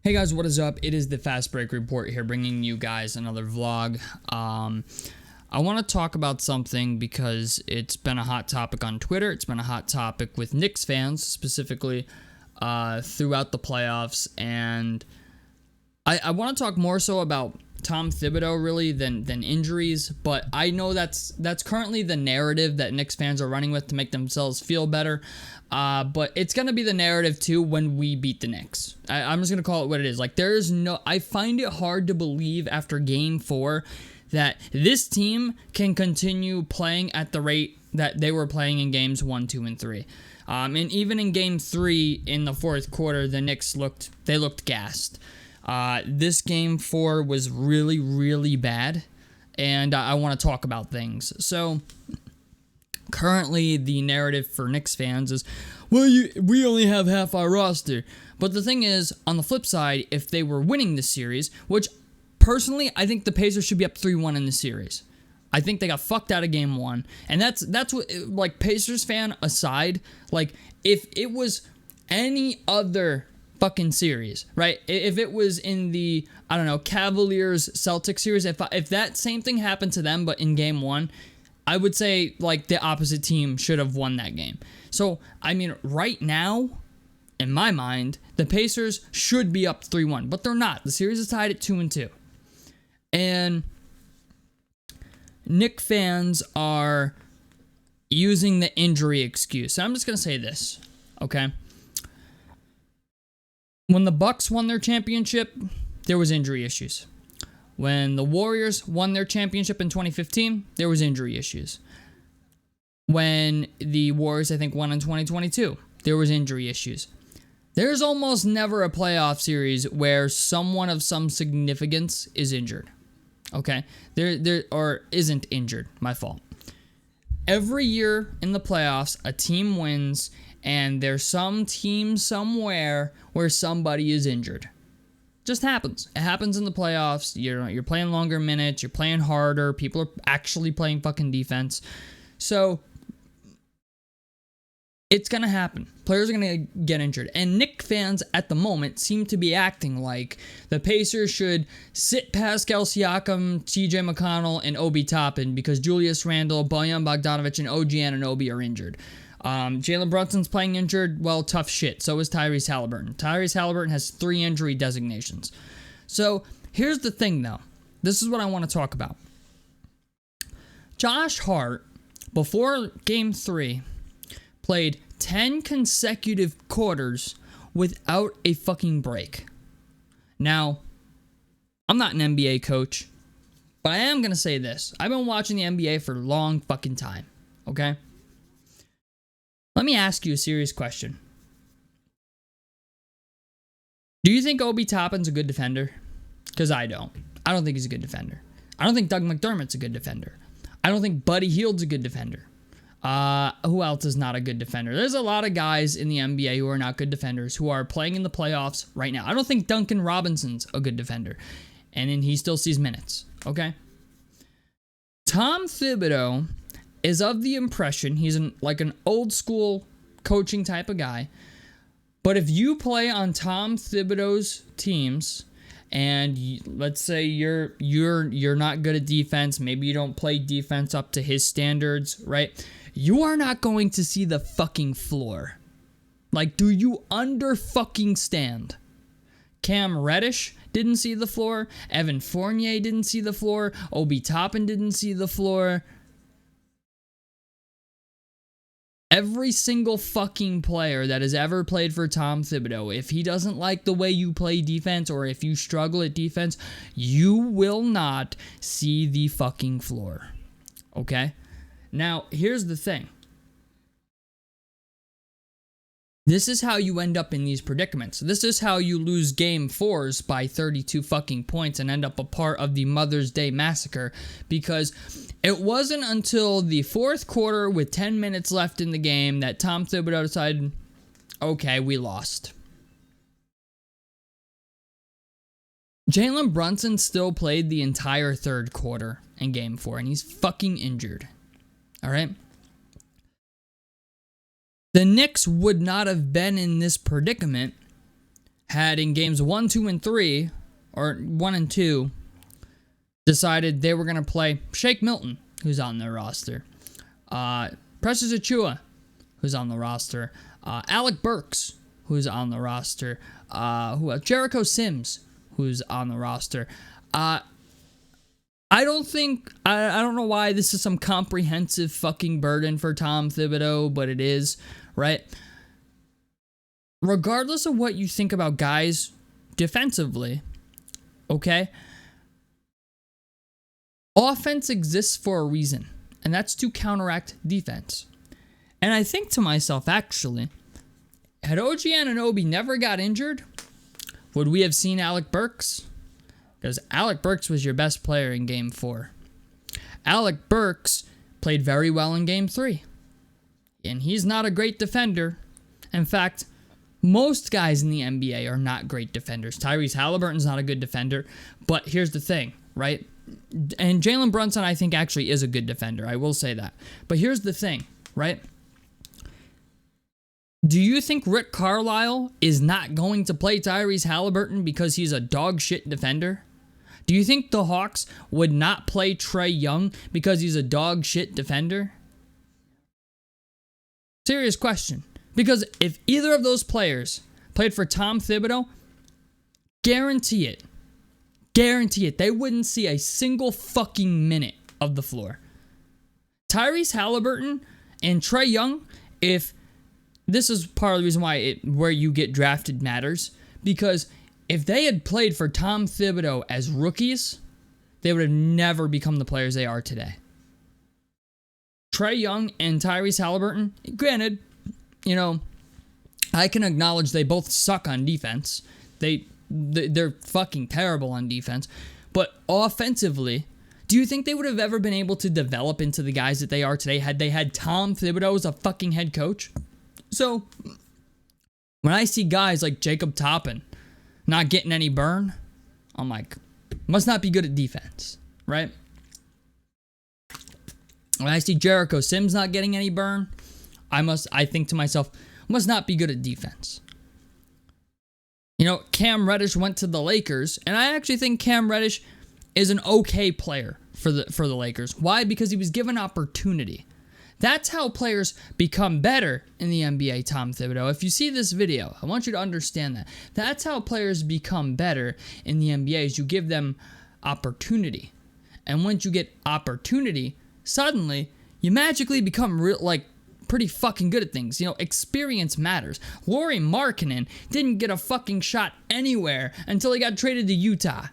Hey guys, what is up? It is the Fast Break Report here, bringing you guys another vlog. I want to talk about something because it's been a hot topic on Twitter. It's been a hot topic with Knicks fans specifically throughout the playoffs, and I want to talk more so about Tom Thibodeau really than injuries. But I know that's currently the narrative that Knicks fans are running with to make themselves feel better. But it's going to be the narrative too when we beat the Knicks. I'm just going to call it what it is. Like, I find it hard to believe after game 4 that this team can continue playing at the rate that they were playing in games 1, 2, and 3. And even in game 3 in the fourth quarter, the Knicks looked gassed. This game 4 was really, really bad. And I want to talk about things. So currently, the narrative for Knicks fans is, well, we only have half our roster. But the thing is, on the flip side, if they were winning this series, which personally, I think the Pacers should be up 3-1 in the series. I think they got fucked out of game 1. And that's what, like, Pacers fan aside, like, if it was any other fucking series, right? If it was in the, I don't know, Cavaliers-Celtics series, if that same thing happened to them, but in game 1, I would say, like, the opposite team should have won that game. So, I mean, right now, in my mind, the Pacers should be up 3-1, but they're not. The series is tied at 2-2. And Knicks fans are using the injury excuse. So I'm just going to say this, okay? When the Bucks won their championship, there was injury issues. When the Warriors won their championship in 2015, there was injury issues. When the Warriors, I think, won in 2022, there was injury issues. There's almost never a playoff series where someone of some significance is injured. Okay? Or isn't injured. My fault. Every year in the playoffs, a team wins, and there's some team somewhere where somebody is injured. Just happens. It happens in the playoffs. You're playing longer minutes. You're playing harder. People are actually playing fucking defense. So it's going to happen. Players are going to get injured. And Knicks fans at the moment seem to be acting like the Pacers should sit Pascal Siakam, TJ McConnell, and Obi Toppin because Julius Randle, Bojan Bogdanovic, and OG Anunoby are injured. Jalen Brunson's playing injured. Well, tough shit. So is Tyrese Halliburton. Tyrese Halliburton has 3 injury designations. So here's the thing, though. This is what I want to talk about. Josh Hart, before Game 3, played 10 consecutive quarters without a fucking break. Now, I'm not an NBA coach, but I am going to say this. I've been watching the NBA for a long fucking time, okay? Let me ask you a serious question. Do you think Obi Toppin's a good defender? Because I don't. I don't think he's a good defender. I don't think Doug McDermott's a good defender. I don't think Buddy Hield's a good defender. Who else is not a good defender? There's a lot of guys in the NBA who are not good defenders who are playing in the playoffs right now. I don't think Duncan Robinson's a good defender. And then he still sees minutes. Okay? Tom Thibodeau is of the impression he's like an old school coaching type of guy. But if you play on Tom Thibodeau's teams and let's say you're not good at defense, maybe you don't play defense up to his standards, right? You are not going to see the fucking floor. Like, do you fucking stand? Cam Reddish didn't see the floor. Evan Fournier didn't see the floor. Obi Toppin didn't see the floor. Every single fucking player that has ever played for Tom Thibodeau, if he doesn't like the way you play defense or if you struggle at defense, you will not see the fucking floor. Okay? Now, here's the thing. This is how you end up in these predicaments. This is how you lose game 4s by 32 fucking points and end up a part of the Mother's Day massacre, because it wasn't until the fourth quarter with 10 minutes left in the game that Tom Thibodeau decided, okay, we lost. Jalen Brunson still played the entire third quarter in game 4, and he's fucking injured. All right? The Knicks would not have been in this predicament had in games 1, 2, and 3, or 1 and 2, decided they were going to play Shake Milton, who's on their roster. Precious Achiuwa, who's on the roster. Alec Burks, who's on the roster. Jericho Sims, who's on the roster. I don't know why this is some comprehensive fucking burden for Tom Thibodeau, but it is, right? Regardless of what you think about guys defensively, okay? Offense exists for a reason, and that's to counteract defense. And I think to myself, actually, had OG Anunoby never got injured, would we have seen Alec Burks? Because Alec Burks was your best player in Game 4. Alec Burks played very well in Game 3. And he's not a great defender. In fact, most guys in the NBA are not great defenders. Tyrese Halliburton's not a good defender. But here's the thing, right? And Jalen Brunson, I think, actually is a good defender. I will say that. But here's the thing, right? Do you think Rick Carlisle is not going to play Tyrese Halliburton because he's a dog shit defender? Do you think the Hawks would not play Trae Young because he's a dog shit defender? Serious question. Because if either of those players played for Tom Thibodeau, guarantee it, they wouldn't see a single fucking minute of the floor. Tyrese Halliburton and Trae Young, if this is part of the reason why where you get drafted matters, because if they had played for Tom Thibodeau as rookies, they would have never become the players they are today. Trae Young and Tyrese Halliburton, granted, I can acknowledge they both suck on defense. They're fucking terrible on defense. But offensively, do you think they would have ever been able to develop into the guys that they are today had they had Tom Thibodeau as a fucking head coach? So, when I see guys like Jacob Toppin not getting any burn, I'm like, must not be good at defense, right? When I see Jericho Sims not getting any burn, I think to myself, must not be good at defense. Cam Reddish went to the Lakers, and I actually think Cam Reddish is an okay player for the Lakers. Why? Because he was given opportunity. That's how players become better in the NBA, Tom Thibodeau. If you see this video, I want you to understand that. That's how players become better in the NBA, is you give them opportunity. And once you get opportunity, suddenly you magically become pretty fucking good at things. Experience matters. Lauri Markkanen didn't get a fucking shot anywhere until he got traded to Utah.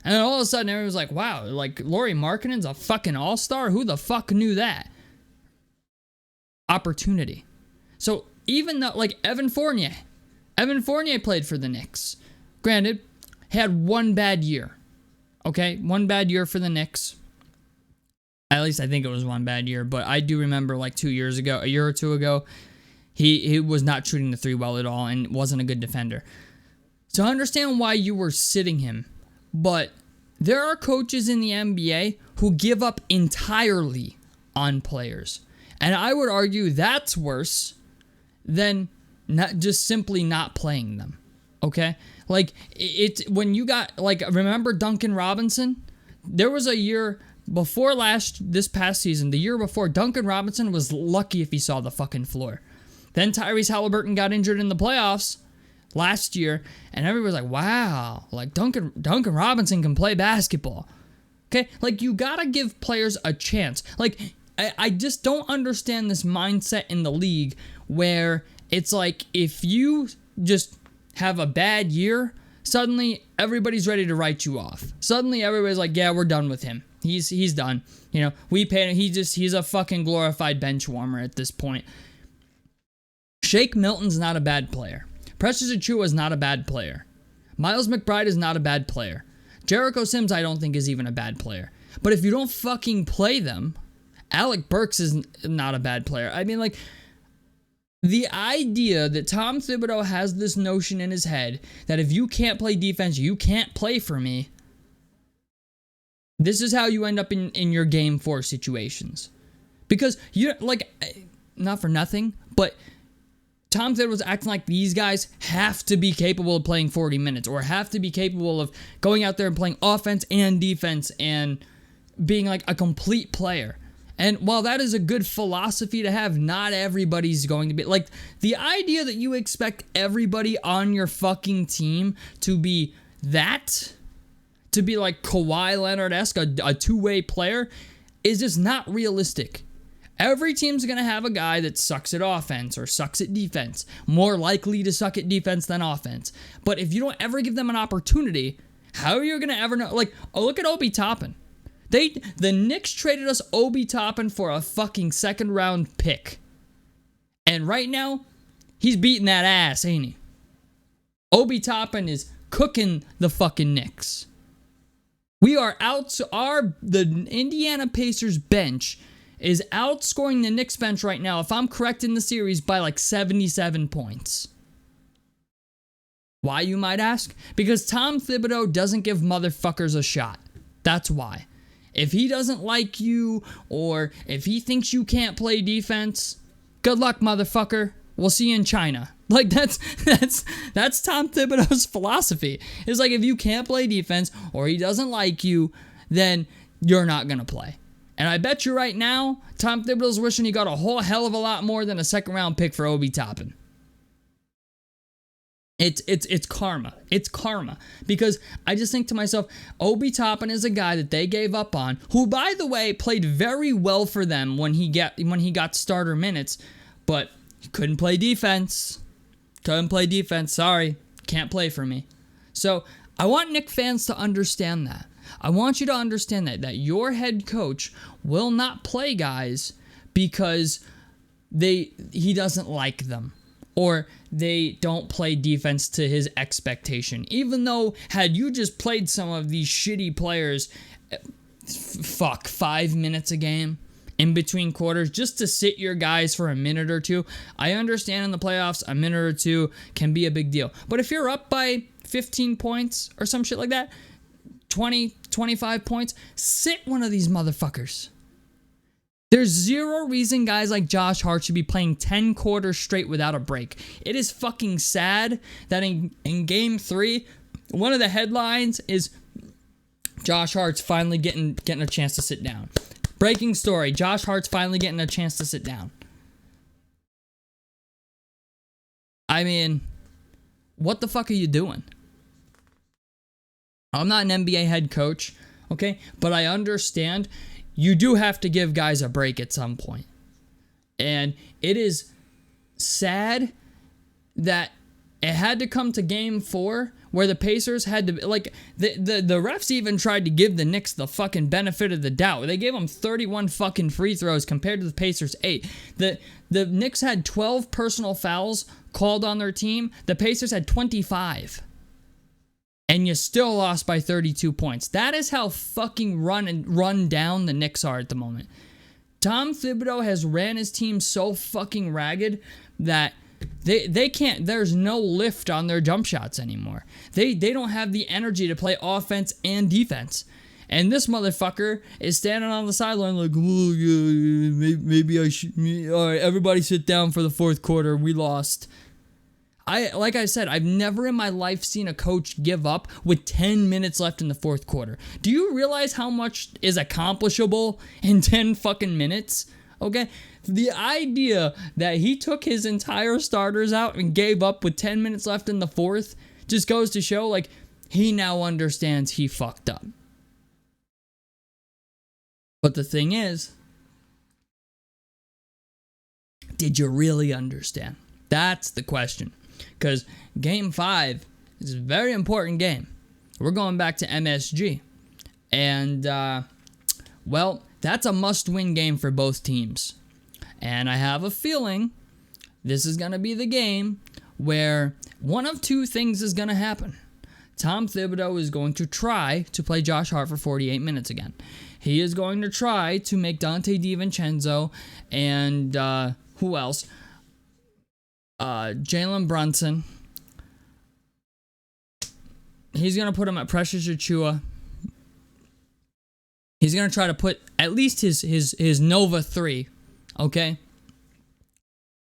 And then all of a sudden everyone was like, wow, Lauri Markkanen's a fucking all-star? Who the fuck knew that? Opportunity. So even though, Evan Fournier played for the Knicks. Granted, had one bad year. Okay, one bad year for the Knicks. At least I think it was one bad year, but I do remember a year or two ago, he was not shooting the three well at all and wasn't a good defender. So I understand why you were sitting him, but there are coaches in the NBA who give up entirely on players. And I would argue that's worse than not just simply not playing them. Okay? When you got, remember Duncan Robinson? There was a year before this past season, the year before, Duncan Robinson was lucky if he saw the fucking floor. Then Tyrese Halliburton got injured in the playoffs last year, and everybody was like, wow, Duncan Robinson can play basketball. Okay? You gotta give players a chance. I just don't understand this mindset in the league where it's if you just have a bad year, suddenly everybody's ready to write you off. Suddenly everybody's like, yeah, we're done with him. He's done. We paid him. He's a fucking glorified bench warmer at this point. Shake Milton's not a bad player. Precious Achiuwa is not a bad player. Miles McBride is not a bad player. Jericho Sims I don't think is even a bad player. But if you don't fucking play them, Alec Burks is not a bad player. I mean, the idea that Tom Thibodeau has this notion in his head that if you can't play defense, you can't play for me. This is how you end up in your Game 4 situations. Because, not for nothing, but Tom Thibodeau was acting like these guys have to be capable of playing 40 minutes or have to be capable of going out there and playing offense and defense and being like a complete player. And while that is a good philosophy to have, not everybody's going to be like the idea that you expect everybody on your fucking team to be that, to be like Kawhi Leonard-esque, a two-way player, is just not realistic. Every team's going to have a guy that sucks at offense or sucks at defense, more likely to suck at defense than offense. But if you don't ever give them an opportunity, how are you going to ever know? Like, oh, look at Obi Toppin. The Knicks traded us Obi Toppin for a fucking second round pick. And right now, he's beating that ass, ain't he? Obi Toppin is cooking the fucking Knicks. We are the Indiana Pacers bench is outscoring the Knicks bench right now, if I'm correct in the series, by like 77 points. Why, you might ask? Because Tom Thibodeau doesn't give motherfuckers a shot. That's why. If he doesn't like you, or if he thinks you can't play defense, good luck, motherfucker. We'll see you in China. Like, that's Tom Thibodeau's philosophy. It's like, if you can't play defense, or he doesn't like you, then you're not going to play. And I bet you right now, Tom Thibodeau's wishing he got a whole hell of a lot more than a second round pick for Obi Toppin. It's karma. It's karma. Because I just think to myself, Obi Toppin is a guy that they gave up on, who, by the way, played very well for them when he got starter minutes, but he couldn't play defense. Couldn't play defense. Sorry. Can't play for me. So I want Knicks fans to understand that. I want you to understand that your head coach will not play guys because he doesn't like them, or they don't play defense to his expectation. Even though, had you just played some of these shitty players, 5 minutes a game in between quarters just to sit your guys for a minute or two, I understand in the playoffs a minute or two can be a big deal. But if you're up by 15 points or some shit like that, 20, 25 points, sit one of these motherfuckers. There's zero reason guys like Josh Hart should be playing 10 quarters straight without a break. It is fucking sad that in Game 3, one of the headlines is Josh Hart's finally getting a chance to sit down. Breaking story, Josh Hart's finally getting a chance to sit down. I mean, what the fuck are you doing? I'm not an NBA head coach, okay? But I understand you do have to give guys a break at some point. And it is sad that it had to come to Game 4 where the Pacers had to, like, the refs even tried to give the Knicks the fucking benefit of the doubt. They gave them 31 fucking free throws compared to the Pacers' 8. The Knicks had 12 personal fouls called on their team. The Pacers had 25. And you still lost by 32 points. That is how fucking run down the Knicks are at the moment. Tom Thibodeau has ran his team so fucking ragged that they can't, there's no lift on their jump shots anymore. They don't have the energy to play offense and defense. And this motherfucker is standing on the sideline like, oh, yeah, maybe I should, all right, everybody sit down for the fourth quarter. We lost. Like I said, I've never in my life seen a coach give up with 10 minutes left in the fourth quarter. Do you realize how much is accomplishable in 10 fucking minutes? Okay? The idea that he took his entire starters out and gave up with 10 minutes left in the fourth just goes to show, like, he now understands he fucked up. But the thing is, did you really understand? That's the question. Because Game 5 is a very important game. We're going back to MSG. And, well, that's a must-win game for both teams. And I have a feeling this is going to be the game where one of two things is going to happen. Tom Thibodeau is going to try to play Josh Hart for 48 minutes again. He is going to try to make Dante DiVincenzo and, who else? Jalen Brunson. He's going to put him at Precious Achiuwa. He's going to try to put at least his Nova 3, okay?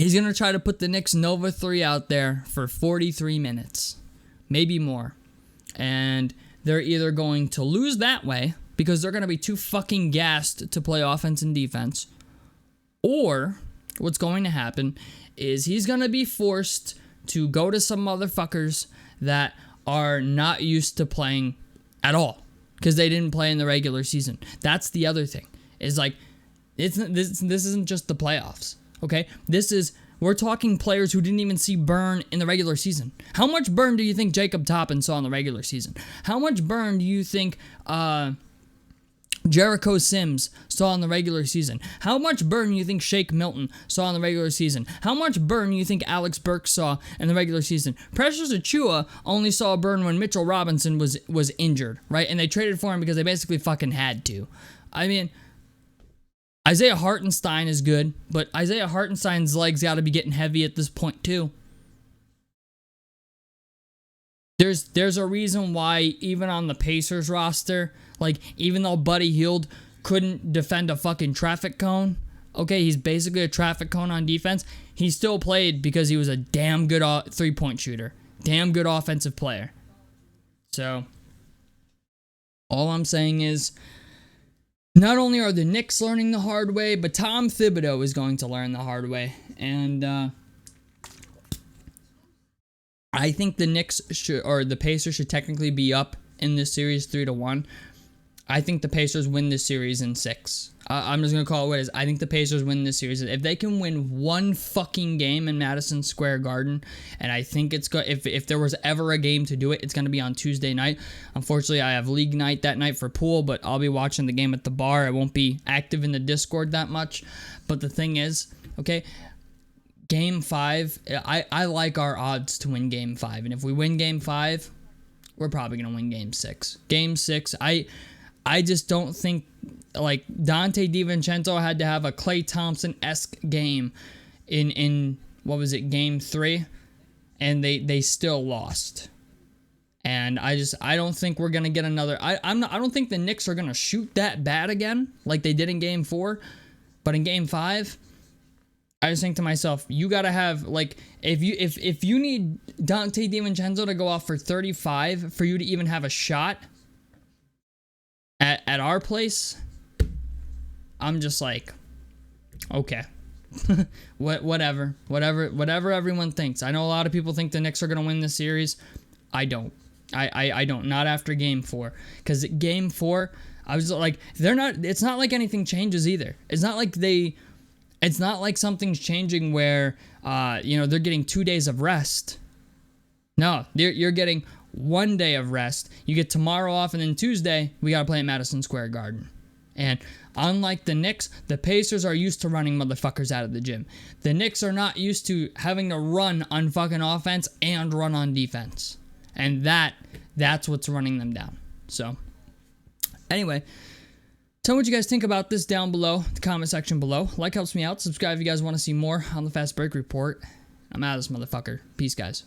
He's going to try to put the Knicks Nova 3 out there for 43 minutes, maybe more. And they're either going to lose that way because they're going to be too fucking gassed to play offense and defense, or what's going to happen is he's going to be forced to go to some motherfuckers that are not used to playing at all because they didn't play in the regular season. That's the other thing. Is like, this isn't just the playoffs, okay? We're talking players who didn't even see burn in the regular season. How much burn do you think Jacob Toppin saw in the regular season? How much burn do you think Jericho Sims saw in the regular season? How much burn do you think Shake Milton saw in the regular season? How much burn do you think Alex Burke saw in the regular season? Precious Achiuwa only saw a burn when Mitchell Robinson was injured, right? And they traded for him because they basically fucking had to. I mean, Isaiah Hartenstein is good, but Isaiah Hartenstein's legs got to be getting heavy at this point too. There's a reason why even on the Pacers roster, like, even though Buddy Hield couldn't defend a fucking traffic cone, okay, he's basically a traffic cone on defense, he still played because he was a damn good three-point shooter, damn good offensive player. So, all I'm saying is, not only are the Knicks learning the hard way, but Tom Thibodeau is going to learn the hard way. And I think the Knicks or the Pacers should technically be up in this series 3-1. I think the Pacers win this series in 6. I'm just going to call it what it is. I think the Pacers win this series. If they can win one fucking game in Madison Square Garden, and I think it's good. If there was ever a game to do it, it's going to be on Tuesday night. Unfortunately, I have league night that night for pool, but I'll be watching the game at the bar. I won't be active in the Discord that much. But the thing is, okay, Game 5, I like our odds to win Game 5. And if we win Game 5, we're probably going to win Game 6. Game 6, I just don't think, like, Dante DiVincenzo had to have a Klay Thompson-esque game in what was it, Game 3, and they still lost. And I don't think we're gonna get another. I don't think the Knicks are gonna shoot that bad again like they did in Game 4, but in Game 5, I just think to myself, you gotta have, like, if you need Dante DiVincenzo to go off for 35 for you to even have a shot at our place, I'm just like, okay. whatever everyone thinks. I know a lot of people think the Knicks are going to win this series. I don't. I don't. Not after Game 4. Because Game 4, I was like, it's not like anything changes either. It's not like something's changing where, they're getting 2 days of rest. No, you're getting 1 day of rest. You get tomorrow off, and then Tuesday, we got to play at Madison Square Garden. And unlike the Knicks, the Pacers are used to running motherfuckers out of the gym. The Knicks are not used to having to run on fucking offense and run on defense. And that's what's running them down. So, anyway, tell me what you guys think about this down below, the comment section below. Like helps me out. Subscribe if you guys want to see more on the Fast Break Report. I'm out of this motherfucker. Peace, guys.